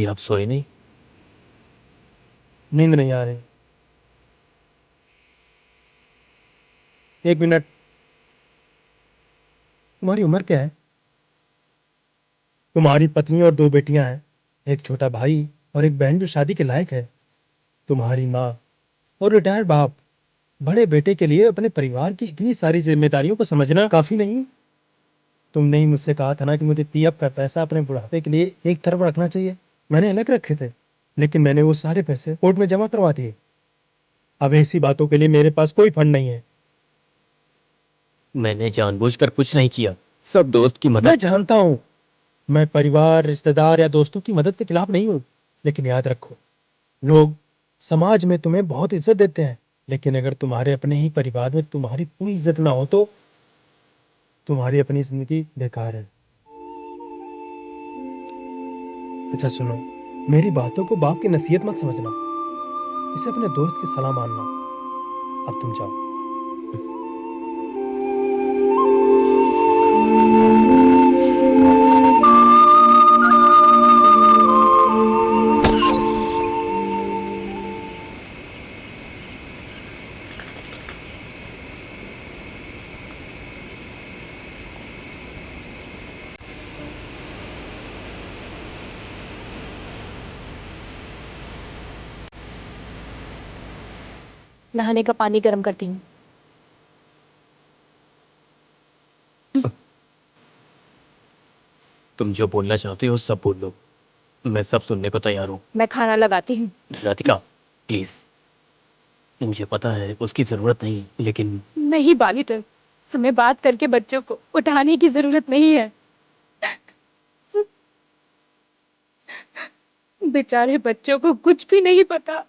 आप सोए नहीं? नींद नहीं आ रही। एक मिनट, तुम्हारी उम्र क्या है? तुम्हारी पत्नी और 2 बेटियां हैं, एक छोटा भाई और एक बहन जो शादी के लायक है। तुम्हारी माँ और रिटायर्ड बाप। बड़े बेटे के लिए अपने परिवार की इतनी सारी जिम्मेदारियों को समझना काफी नहीं? तुमने ही मुझसे कहा था ना कि मुझे पीएफ का पैसा अपने बुढ़ापे के लिए एक तरफ रखना चाहिए। मैंने अलग रखे थे, लेकिन मैंने वो सारे पैसे कोर्ट में जमा करवा दिए। अब ऐसी बातों के लिए मेरे पास कोई फंड नहीं है। मैंने जानबूझकर कुछ नहीं किया, सब दोस्त की मैं मदद। जानता हूं, मैं परिवार, रिश्तेदार या दोस्तों की मदद के खिलाफ नहीं हूं, लेकिन याद रखो, लोग समाज में तुम्हें बहुत इज्जत देते हैं, लेकिन अगर तुम्हारे अपने ही परिवार में तुम्हारी कोई इज्जत ना हो तो तुम्हारी अपनी जिंदगी बेकार है। अच्छा सुनो, मेरी बातों को बाप की नसीहत मत समझना, इसे अपने दोस्त की सलाह मानना। अब तुम जाओ। नहाने का पानी गर्म करती हूँ। तुम जो बोलना चाहते हो सब बोल लो, मैं सब सुनने को तैयार हूँ। मैं खाना लगाती हूँ। राधिका प्लीज, मुझे पता है उसकी जरूरत नहीं, लेकिन नहीं बालिटन, हमें बात करके बच्चों को उठाने की जरूरत नहीं है। बेचारे बच्चों को कुछ भी नहीं पता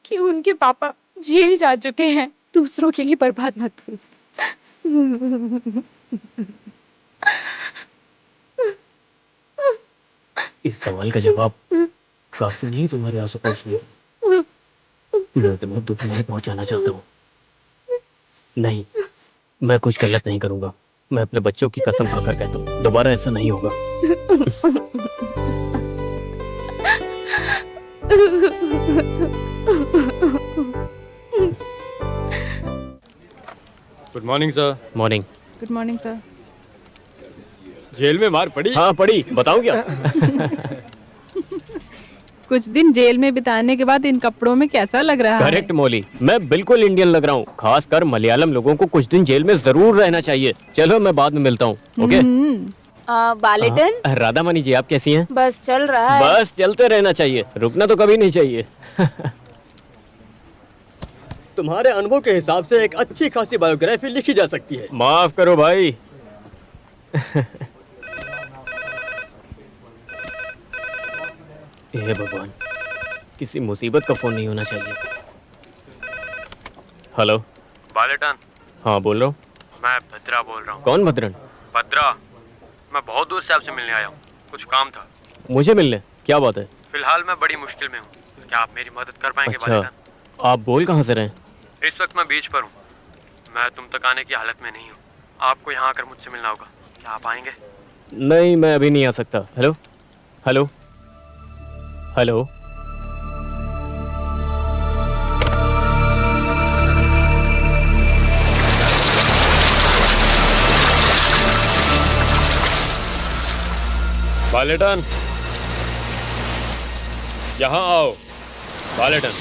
कि उनके पापा जेल जा चुके हैं। दूसरों के लिए बर्बाद मत हो। इस सवाल का जवाब काफी नहीं तुम्हारे आंसू पोंछने। मैं तुम्हें दुख नहीं पहुंचाना चाहता हूँ। नहीं, मैं कुछ गलत नहीं करूंगा। मैं अपने बच्चों की कसम खाकर कहता हूँ, दोबारा ऐसा नहीं होगा। Good morning sir. Morning. Good morning sir. Jail में मार पड़ी? हाँ पड़ी, बताऊं क्या? कुछ दिन जेल में बिताने के बाद इन कपड़ों में कैसा लग रहा है? करेक्ट मौली, मैं बिल्कुल इंडियन लग रहा हूँ। खासकर मलयालम लोगों को कुछ दिन जेल में जरूर रहना चाहिए। चलो मैं बाद में मिलता हूँ। ओके बालिटन, राधा मनी जी, आप कैसी हैं? बस चल रहा है। बस चलते रहना चाहिए, रुकना तो कभी नहीं चाहिए। तुम्हारे अनुभव के हिसाब से एक अच्छी खासी बायोग्राफी लिखी जा सकती है। माफ करो भाई। हे भगवान, किसी मुसीबत का फोन नहीं होना चाहिए। हेलो बालिटन, हाँ बोल रहा हूँ। मैं भद्रा बोल रहा हूँ। कौन भद्रन? भद्रा, मैं बहुत दूर से आपसे मिलने आया हूँ, कुछ काम था। मुझे मिलने? क्या बात है? फिलहाल मैं बड़ी मुश्किल में हूँ, क्या आप मेरी मदद कर पाएंगे? अच्छा, बालिटन, आप बोल कहाँ से रहे हैं? इस वक्त मैं बीच पर हूँ, मैं तुम तक आने की हालत में नहीं हूँ। आपको यहाँ आकर मुझसे मिलना होगा, क्या आप आएंगे? नहीं, मैं अभी नहीं आ सकता। Hello hello hello. बालिटन, यहाँ आओ। बालिटन,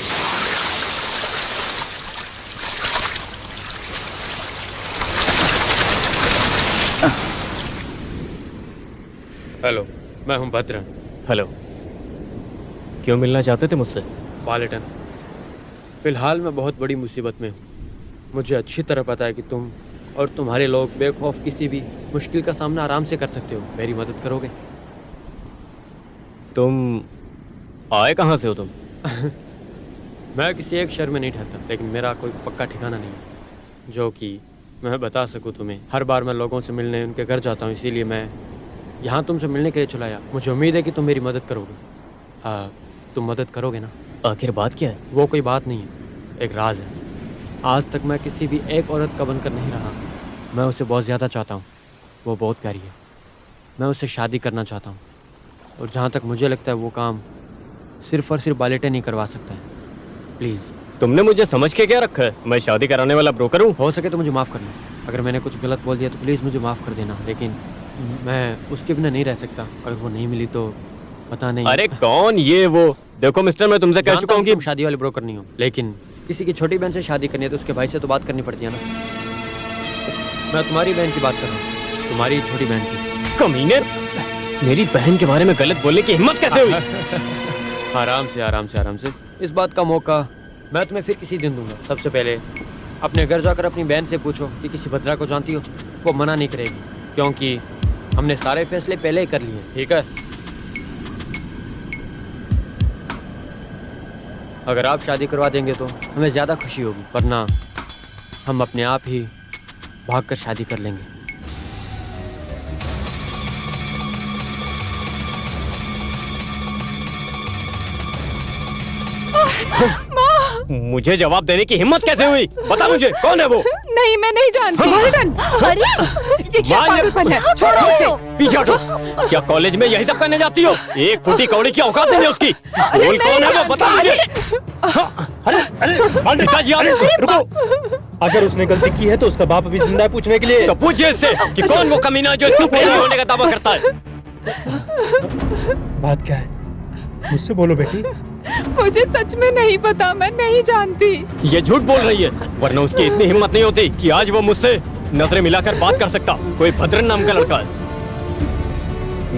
हेलो, मैं हूँ भद्रन। हेलो, क्यों मिलना चाहते थे मुझसे? बालिटन, फिलहाल मैं बहुत बड़ी मुसीबत में हूँ। मुझे अच्छी तरह पता है कि तुम और तुम्हारे लोग बेखौफ किसी भी मुश्किल का सामना आराम से कर सकते हो। मेरी मदद करोगे? तुम आए कहाँ से हो तुम? मैं किसी एक शहर में नहीं ठहरता, लेकिन मेरा कोई पक्का ठिकाना नहीं है जो कि मैं बता सकूं तुम्हें। हर बार मैं लोगों से मिलने उनके घर जाता हूं, इसीलिए मैं यहाँ तुमसे मिलने के लिए चला आया। मुझे उम्मीद है कि तुम मेरी मदद करोगे। तुम मदद करोगे ना? आखिर बात क्या है? वो कोई बात नहीं है, एक राज है। आज तक मैं किसी भी एक औरत का बनकर नहीं रहा। मैं उसे बहुत ज़्यादा चाहता हूँ, वो बहुत प्यारी है। मैं उससे शादी करना चाहता हूँ, और जहाँ तक मुझे लगता है वो काम सिर्फ और सिर्फ बालेटे नहीं करवा सकता है। प्लीज़ तुमने मुझे समझ के क्या रखा है? मैं शादी कराने वाला ब्रोकर हूँ? हो सके तो मुझे माफ़ करना। अगर मैंने कुछ गलत बोल दिया तो प्लीज़ मुझे माफ़ कर देना, लेकिन मैं उसके बिना नहीं रह सकता। अगर वो नहीं मिली तो पता नहीं। अरे कौन ये वो? देखो मिस्टर, मैं तुमसे कह जानता चुका हूँ हूँ कि तुम शादी वाले ब्रोकर नहीं हो, लेकिन किसी की छोटी बहन से शादी करनी है तो उसके भाई से तो बात करनी पड़ती है ना। मैं तुम्हारी बहन की बात कर रहा हूँ, तुम्हारी छोटी बहन की। कमीने, मेरी बहन के बारे में गलत बोलने की हिम्मत कैसे हुई? आराम से आराम से आराम से। इस बात का मौका मैं तुम्हें फिर किसी दिन दूंगा। सबसे पहले अपने घर जाकर अपनी बहन से पूछो कि किसी भद्रा को जानती हो, वो मना नहीं करेगी, क्योंकि हमने सारे फैसले पहले ही कर लिए। ठीक है? अगर आप शादी करवा देंगे तो हमें ज़्यादा खुशी होगी, वरना हम अपने आप ही भागकर शादी कर लेंगे। मुझे जवाब देने की हिम्मत कैसे हुई? बता मुझे, कौन है वो? नहीं, मैं नहीं जानती। अरे ये क्या माँ, ये- पागलपन है? छोड़ो उसे। पीछे हटो। क्या कॉलेज में यही सब करने जाती हो? एक फुटी कौड़ी की औकात नहीं है उसकी। बोल कौन है वो, बता मुझे। अरे पिताजी, रुको। अगर उसने गलती की है तो उसका बाप अभी जिंदा है पूछने के लिए। तो पूछिए इससे कि कौन वो कमीना है जो इसका बेटी होने का दावा करता है। बात क्या है? मुझसे बोलो बेटी। मुझे सच में नहीं पता, मैं नहीं जानती। ये झूठ बोल रही है, वरना उसकी इतनी हिम्मत नहीं होती कि आज वो मुझसे नजरें मिलाकर बात कर सकता। कोई भद्रन नाम का लड़का है,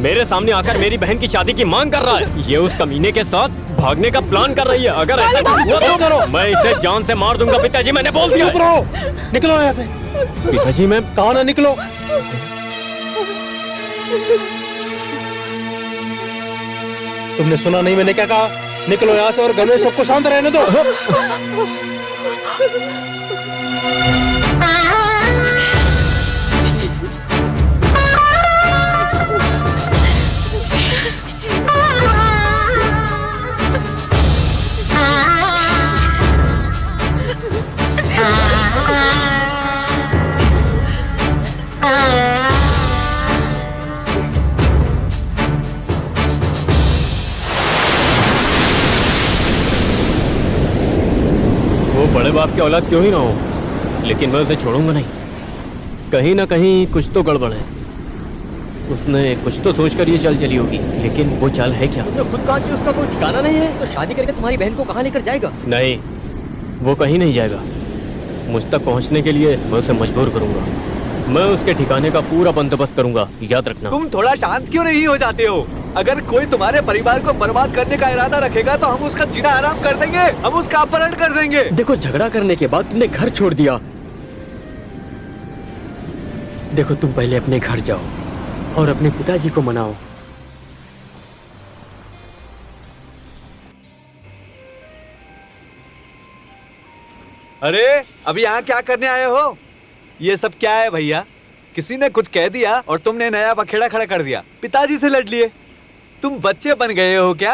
मेरे सामने आकर मेरी बहन की शादी की मांग कर रहा है। ये उस कमीने के साथ भागने का प्लान कर रही है। अगर ऐसा कुछ हुआ तो करो, मैं इसे जान से मार दूंगा। पिताजी, मैंने बोल दिया। चुप रहो, निकलो यहाँ से। पिताजी, मैं कहा ना निकलो। तुमने सुना नहीं मैंने क्या कहा? निकलो यहाँ से और घर में सबको शांत रहने दो। वो बड़े बाप की औलाद क्यों ही ना हो, लेकिन मैं उसे छोड़ूंगा नहीं। कहीं ना कहीं कुछ तो गड़बड़ है। उसने कुछ तो सोच कर ये चाल चली होगी, लेकिन वो चाल है क्या? तो खुद कहा कि उसका कोई ठिकाना नहीं है, तो शादी करके तुम्हारी बहन को कहाँ लेकर जाएगा? नहीं, वो कहीं नहीं जाएगा। मुझ तक पहुंचने के लिए मैं उसे मजबूर करूंगा। मैं उसके ठिकाने का पूरा बंदोबस्त करूंगा, याद रखना। तुम थोड़ा शांत क्यों नहीं हो जाते हो? अगर कोई तुम्हारे परिवार को बर्बाद करने का इरादा रखेगा तो हम उसका जीना आराम कर देंगे, हम उसका अपहरण कर देंगे। देखो, झगड़ा करने के बाद तुमने घर छोड़ दिया। देखो, तुम पहले अपने घर जाओ और अपने पिताजी को मनाओ। अरे अभी यहाँ क्या करने आए हो? ये सब क्या है भैया? किसी ने कुछ कह दिया और तुमने नया बखेड़ा खड़ा कर दिया, पिताजी से लड़ लिए। तुम बच्चे बन गए हो क्या?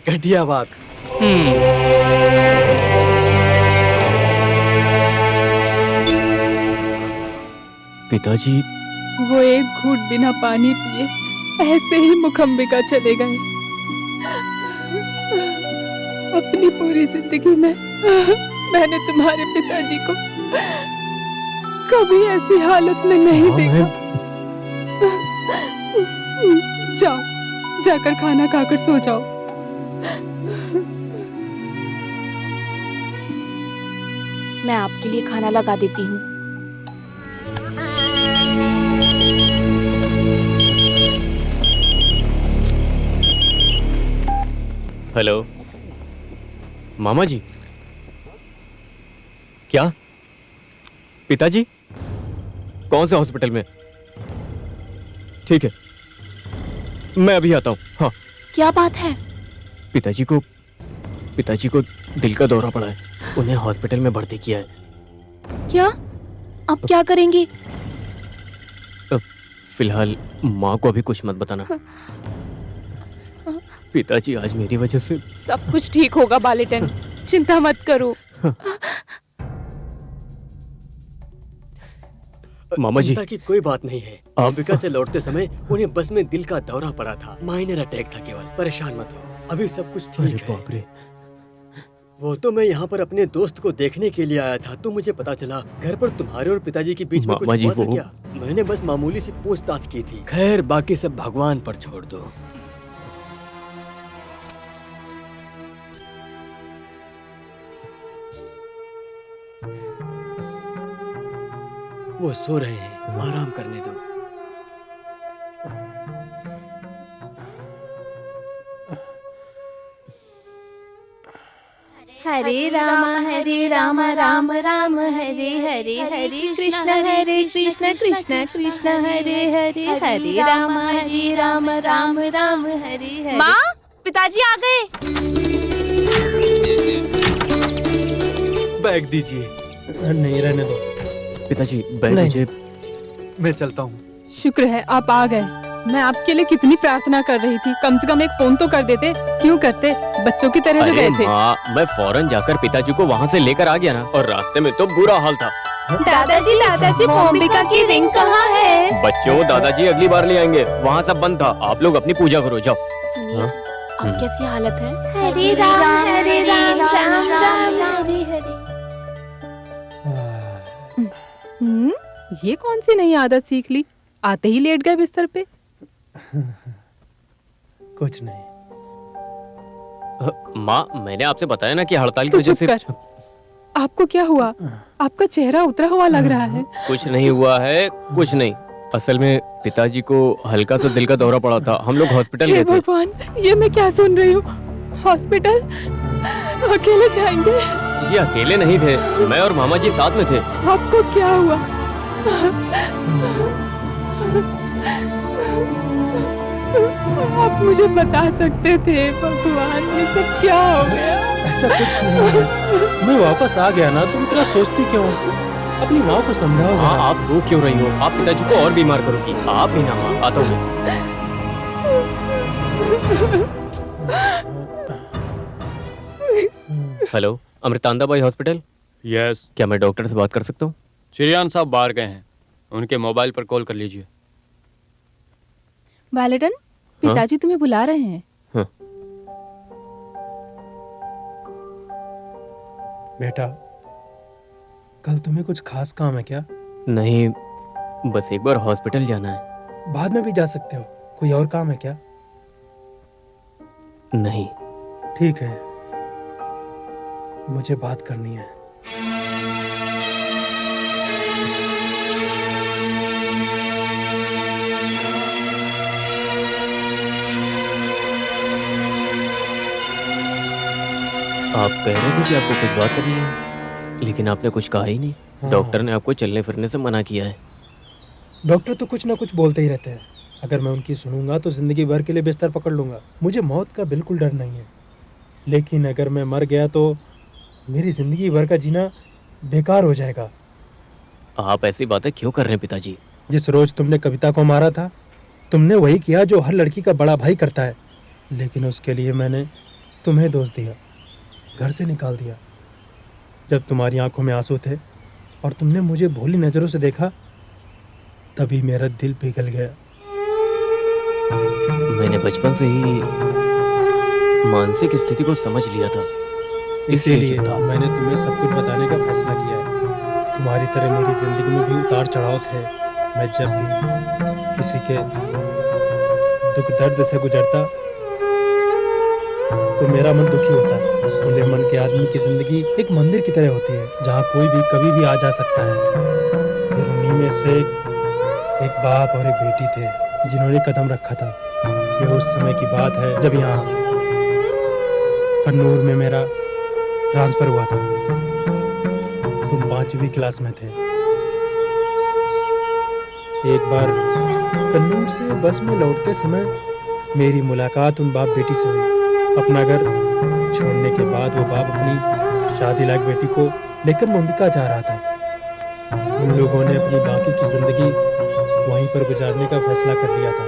घटिया बात। पिताजी, वो एक घूंट बिना पानी पिए ऐसे ही मुखम्बिका चले गए। अपनी पूरी जिंदगी में मैंने तुम्हारे पिताजी को कभी ऐसी हालत में नहीं देखा। जाओ, जाकर खाना खाकर सो जाओ। मैं आपके लिए खाना लगा देती हूँ। हेलो मामा जी। क्या? पिताजी? कौन से हॉस्पिटल में? ठीक है, मैं अभी आता हूँ। हाँ। क्या बात है? पिताजी को दिल का दौरा पड़ा है, उन्हें हॉस्पिटल में भर्ती किया है। क्या? अब क्या करेंगे? फिलहाल माँ को अभी कुछ मत बताना। पिताजी आज मेरी वजह से। सब कुछ ठीक होगा बालेटन, चिंता मत करो। मामा जी, चिंता की कोई बात नहीं है। अमेरिका से लौटते समय उन्हें बस में दिल का दौरा पड़ा था। माइनर अटैक था केवल, परेशान मत हो। अभी सब कुछ अरे ठीक है। बाप रे। वो तो मैं यहाँ पर अपने दोस्त को देखने के लिए आया था, तो मुझे पता चला घर पर तुम्हारे और पिताजी के बीच में कुछ मामा जी, हुआ था वो- क्या? मैंने बस मामूली सी पूछताछ की थी। खैर बाकी सब भगवान पर छोड़ दो। वो सो रहे हैं, आराम करने दो। हरे राम राम राम हरे हरे हरे कृष्ण कृष्ण कृष्ण हरे हरे हरे राम राम राम हरे हरे। माँ, पिताजी आ गए। बैग दीजिए। नहीं, रहने दो। पिताजी बैग नहीं। मुझे। मैं चलता हूँ। शुक्र है आप आ गए। मैं आपके लिए कितनी प्रार्थना कर रही थी, कम से कम एक फोन तो कर देते। क्यों करते, बच्चों की तरह जो अरे गए थे। माँ, मैं फौरन जाकर पिताजी को वहाँ से लेकर आ गया ना, और रास्ते में तो बुरा हाल था। दादाजी मोम्बिका की रिंग कहाँ है? बच्चों, दादाजी अगली बार ले आएंगे, वहाँ सब बंद था। आप लोग अपनी पूजा करो, जाओ। सुनिए, हाँ? अब कैसी हालत है? हरे राम राम हरे हरे। ये कौन सी नई आदत सीख ली? आते ही लेट गए बिस्तर पे। कुछ नहीं। माँ, मैंने आपसे बताया ना कि हड़ताल की तू वजह चुप से कर। आपको क्या हुआ? आपका चेहरा उतरा हुआ लग रहा है। कुछ नहीं हुआ है, कुछ नहीं। असल में पिताजी को हल्का सा दिल का दौरा पड़ा था, हम लोग हॉस्पिटल हे गए थे। भगवान, ये मैं क्या सुन रही हूँ? हॉस्पिटल? अकेले जाएंगे? ये अकेले नहीं थे, मैं और मामा जी साथ में थे। आपको क्या हुआ? आप मुझे बता सकते थे। भगवान, ये सब क्या हो गया? ऐसा कुछ नहीं है। मैं वापस आ गया ना, तुम इतना सोचती क्यों? अपनी माँ को समझाओ हाँ, जरा। आप रो क्यों रही हो? आप पिताजी को और बीमार करोगी। आप भी ना माँ, आता हूँ मैं। Hello, अमृतांदा hospital. यस, क्या मैं डॉक्टर से बात कर सकता हूँ? श्रीयान साहब बाहर गए हैं, उनके मोबाइल पर कॉल कर लीजिए। वैलेटन, पिताजी तुम्हें बुला रहे हैं। बेटा, कल तुम्हें कुछ खास काम है क्या? नहीं, बस एक बार हॉस्पिटल जाना है। बाद में भी जा सकते हो। कोई और काम है क्या? नहीं। ठीक है, मुझे बात करनी है। आप कह रहे थे कि आपको कुछ बात करनी है, लेकिन आपने कुछ कहा ही नहीं। हाँ। डॉक्टर ने आपको चलने फिरने से मना किया है। डॉक्टर तो कुछ ना कुछ बोलते ही रहते हैं। अगर मैं उनकी सुनूंगा तो जिंदगी भर के लिए बिस्तर पकड़ लूंगा। मुझे मौत का बिल्कुल डर नहीं है, लेकिन अगर मैं मर गया तो मेरी जिंदगी भर का जीना बेकार हो जाएगा। आप ऐसी बातें क्यों कर रहे हैं पिताजी? जिस रोज तुमने कविता को मारा था, तुमने वही किया जो हर लड़की का बड़ा भाई करता है। लेकिन उसके लिए मैंने तुम्हें दोष दिया, घर से निकाल दिया। जब तुम्हारी आंखों में आंसू थे और तुमने मुझे भोली नज़रों से देखा, तभी मेरा दिल पिघल गया। मैंने बचपन से ही मानसिक स्थिति को समझ लिया था, इसीलिए चुप था। मैंने तुम्हें सब कुछ बताने का फैसला किया है। तुम्हारी तरह मेरी जिंदगी में भी उतार चढ़ाव थे। मैं जब भी किसी के दुख दर्द से गुजरता तो मेरा मन दुखी होता है। खुले मन के आदमी की जिंदगी एक मंदिर की तरह होती है, जहाँ कोई भी कभी भी आ जा सकता है। फिर उन्हीं में से एक बाप और एक बेटी थे जिन्होंने कदम रखा था। ये उस समय की बात है जब यहाँ कन्नूर में मेरा ट्रांसफर हुआ था। तुम 5वीं क्लास में थे। एक बार कन्नूर से बस में लौटते समय मेरी मुलाकात उन बाप बेटी से हुई। अपना घर छोड़ने के बाद वो बाप अपनी शादी लायक बेटी को लेकर मुंबिका जा रहा था। उन लोगों ने अपनी बाकी की जिंदगी वहीं पर गुजारने का फैसला कर लिया था।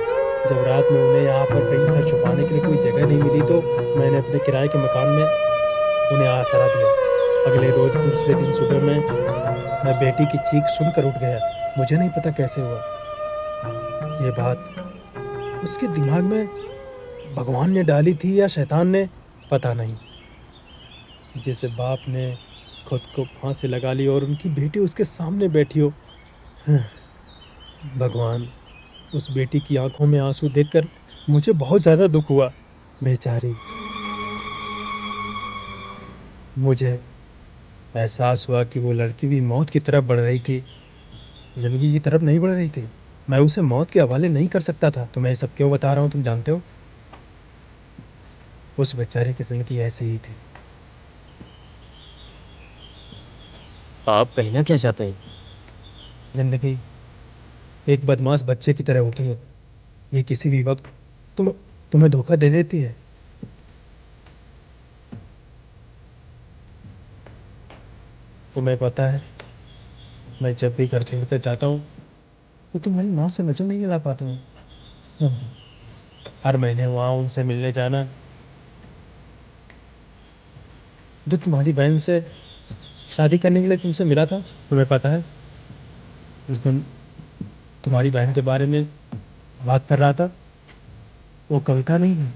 जब रात में उन्हें यहाँ पर कहीं सर छुपाने के लिए कोई जगह नहीं मिली तो मैंने अपने किराए के मकान में उन्हें आसरा दिया। अगले रोज दूसरे दिन सुबह में मैं बेटी की चीख सुनकर उठ गया। मुझे नहीं पता कैसे हुआ। ये बात उसके दिमाग में भगवान ने डाली थी या शैतान ने, पता नहीं। जैसे बाप ने खुद को फांसी लगा ली और उनकी बेटी उसके सामने बैठी हो। भगवान, उस बेटी की आंखों में आंसू देखकर मुझे बहुत ज़्यादा दुख हुआ। बेचारी। मुझे एहसास हुआ कि वो लड़की भी मौत की तरफ बढ़ रही थी, जिंदगी की तरफ नहीं बढ़ रही थी। मैं उसे मौत के हवाले नहीं कर सकता था। तुम्हें सब क्यों बता रहा हूँ, तुम जानते हो? उस बेचारे की जिंदगी ऐसे ही थी। आप कहना क्या चाहते हैं? जिंदगी एक बदमाश बच्चे की तरह होती है। ये किसी भी वक्त तुम्हें धोखा दे देती है। तुम्हें पता है, मैं जब भी घर से जाता हूँ तो तुम्हारी माँ से नजर नहीं मिला पाता हूँ। हर महीने वहाँ उनसे मिलने जाना, जो तुम्हारी बहन से शादी करने के लिए तुमसे मिला था। तुम्हें पता है, उस दिन तुम्हारी बहन के बारे में बात कर रहा था। वो कविता नहीं है,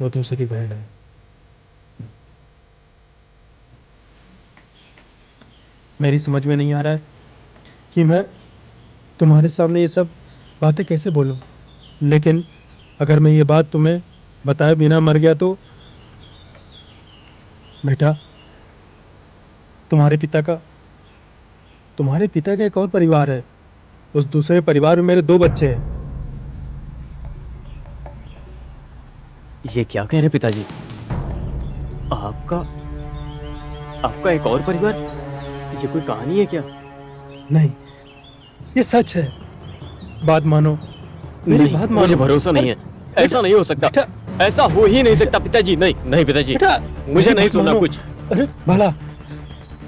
वो दूसरी बहन है। मेरी समझ में नहीं आ रहा है कि मैं तुम्हारे सामने ये सब बातें कैसे बोलूं, लेकिन अगर मैं ये बात तुम्हें बताए बिना मर गया तो बेटा, तुम्हारे पिता का एक और परिवार है। उस दूसरे परिवार में मेरे 2 बच्चे हैं। ये क्या कह रहे पिताजी? आपका एक और परिवार? ये कोई कहानी है क्या? नहीं, ये सच है। बात मानो, मेरी नहीं, बात मानो। मुझे भरोसा नहीं है। ऐसा नहीं हो सकता। ऐसा हो ही नहीं सकता पिताजी। नहीं नहीं पिताजी, बेटा, मुझे मेरी नहीं बात सुनना मानो। कुछ। अरे भला,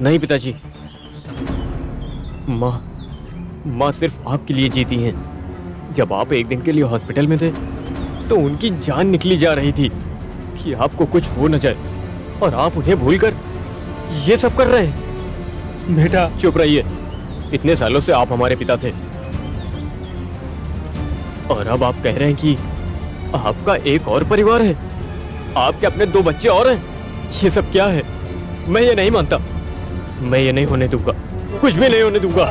नहीं पिताजी, माँ सिर्फ आपके लिए जीती हैं। जब आप एक दिन के लिए हॉस्पिटल में थे तो उनकी जान निकली जा रही थी कि आपको कुछ हो न जाए, और आप उन्हें भूलकर ये सब कर रहे हैं। बेटा, चुप रहिए। इतने सालों से आप हमारे पिता थे, और अब आप कह रहे हैं कि आपका एक और परिवार है, आपके अपने 2 बच्चे और हैं। ये सब क्या है? मैं ये नहीं मानता। मैं ये नहीं होने दूंगा, कुछ भी नहीं होने दूंगा।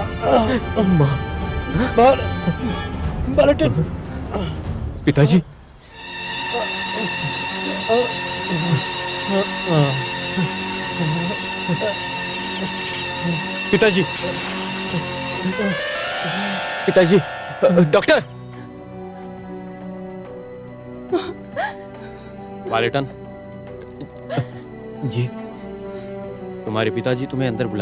पिताजी, पिताजी, पिताजी, डॉक्टर। वालेटन, जी, तुम्हारे पिताजी तुम्हें अंदर बुला